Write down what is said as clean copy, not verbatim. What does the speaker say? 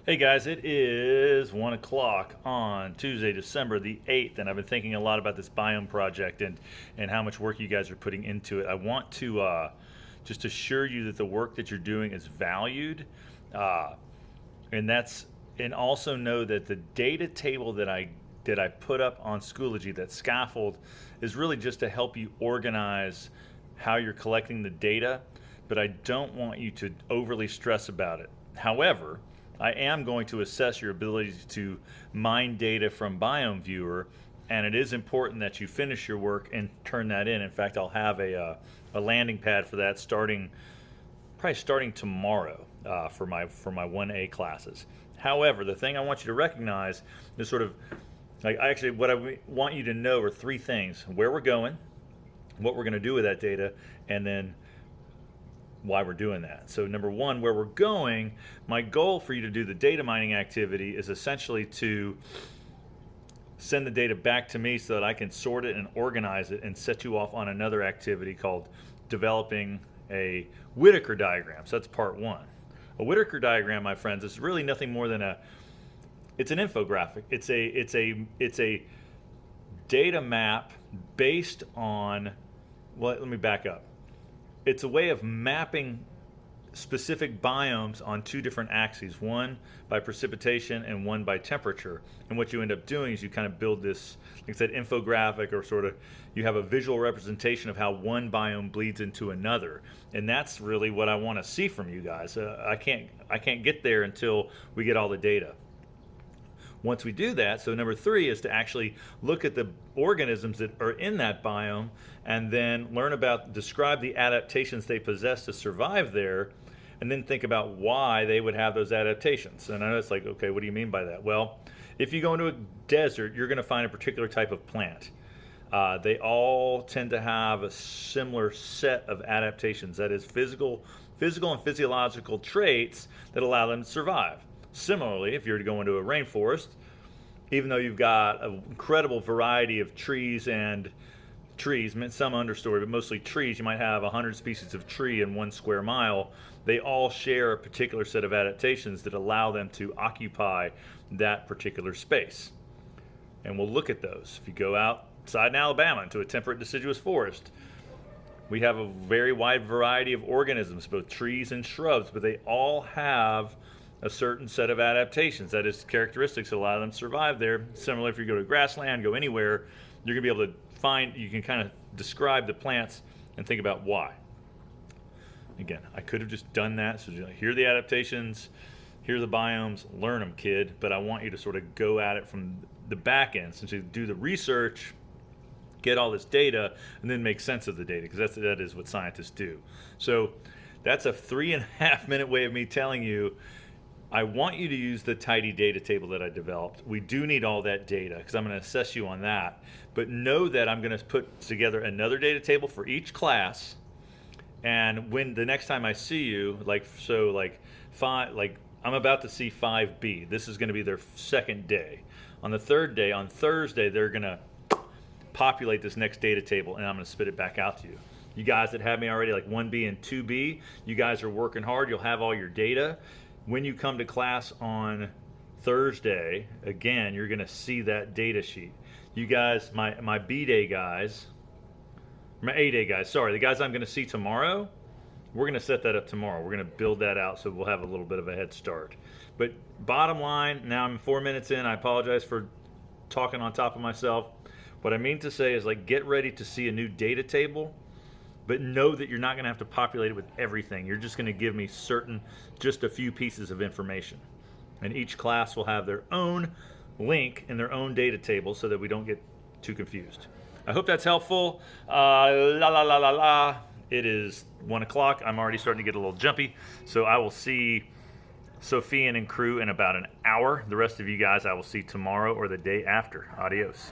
Hey guys, it is 1 o'clock on Tuesday, December the 8th, and I've been thinking a lot about this biome project and how much work you guys are putting into it. I want to just assure you that the work that you're doing is valued, uh, and also know that the data table that I put up on Schoology, that scaffold, is really just to help you organize how you're collecting the data, but I don't want you to overly stress about it. However, I am going to assess your ability to mine data from BiomeViewer, and it is important that you finish your work and turn that in. In fact, I'll have a landing pad for that probably starting tomorrow for my 1A classes. However, the thing I want you to recognize is sort of what I want you to know are three things: where we're going, what we're going to do with that data, and then why we're doing that. So number one, where we're going, my goal for you to do the data mining activity is essentially to send the data back to me so that I can sort it and organize it and set you off on another activity called developing a Whittaker diagram. So that's part one. A Whittaker diagram, my friends, is really nothing more than it's an infographic. It's a data map based on, well, let me back up. It's a way of mapping specific biomes on two different axes, one by precipitation and one by temperature. And what you end up doing is you kind of build this, like I said, infographic, or sort of you have a visual representation of how one biome bleeds into another. And that's really what I want to see from you guys. I can't get there until we get all the data. Once we do that, so number three is to actually look at the organisms that are in that biome and then describe the adaptations they possess to survive there, and then think about why they would have those adaptations. And I know it's like, okay, what do you mean by that? Well, if you go into a desert, you're going to find a particular type of plant. They all tend to have a similar set of adaptations, that is physical and physiological traits that allow them to survive. Similarly, if you're to go into a rainforest, even though you've got an incredible variety of trees, some understory, but mostly trees, you might have 100 species of tree in 1 square mile. They all share a particular set of adaptations that allow them to occupy that particular space. And we'll look at those. If you go outside in Alabama into a temperate deciduous forest, we have a very wide variety of organisms, both trees and shrubs, but they all have a certain set of adaptations, that is, characteristics that allow them to survive there. Similarly, if you go to grassland, go anywhere, you're going to be able to you can kind of describe the plants and think about why. Again, I could have just done that. So here are the adaptations, here are the biomes, learn them, kid. But I want you to sort of go at it from the back end, since you do the research, get all this data, and then make sense of the data, because that is what scientists do. So that's a 3.5 minute way of me telling you, I want you to use the tidy data table that I developed. We do need all that data because I'm going to assess you on that. But know that I'm going to put together another data table for each class. And when the next time I see you, I'm about to see 5B. This is going to be their second day. On the third day, on Thursday, they're going to populate this next data table, and I'm going to spit it back out to you. You guys that have me already, like 1B and 2B, you guys are working hard. You'll have all your data. When you come to class on Thursday, again, you're going to see that data sheet. You guys, my B-Day guys, my A-Day guys, sorry, the guys I'm going to see tomorrow, we're going to set that up tomorrow. We're going to build that out so we'll have a little bit of a head start. But bottom line, now I'm 4 minutes in. I apologize for talking on top of myself. What I mean to say is, get ready to see a new data table. But know that you're not going to have to populate it with everything. You're just going to give me just a few pieces of information. And each class will have their own link in their own data table so that we don't get too confused. I hope that's helpful. It is 1 o'clock. I'm already starting to get a little jumpy. So I will see Sophie and crew in about an hour. The rest of you guys I will see tomorrow or the day after. Adios.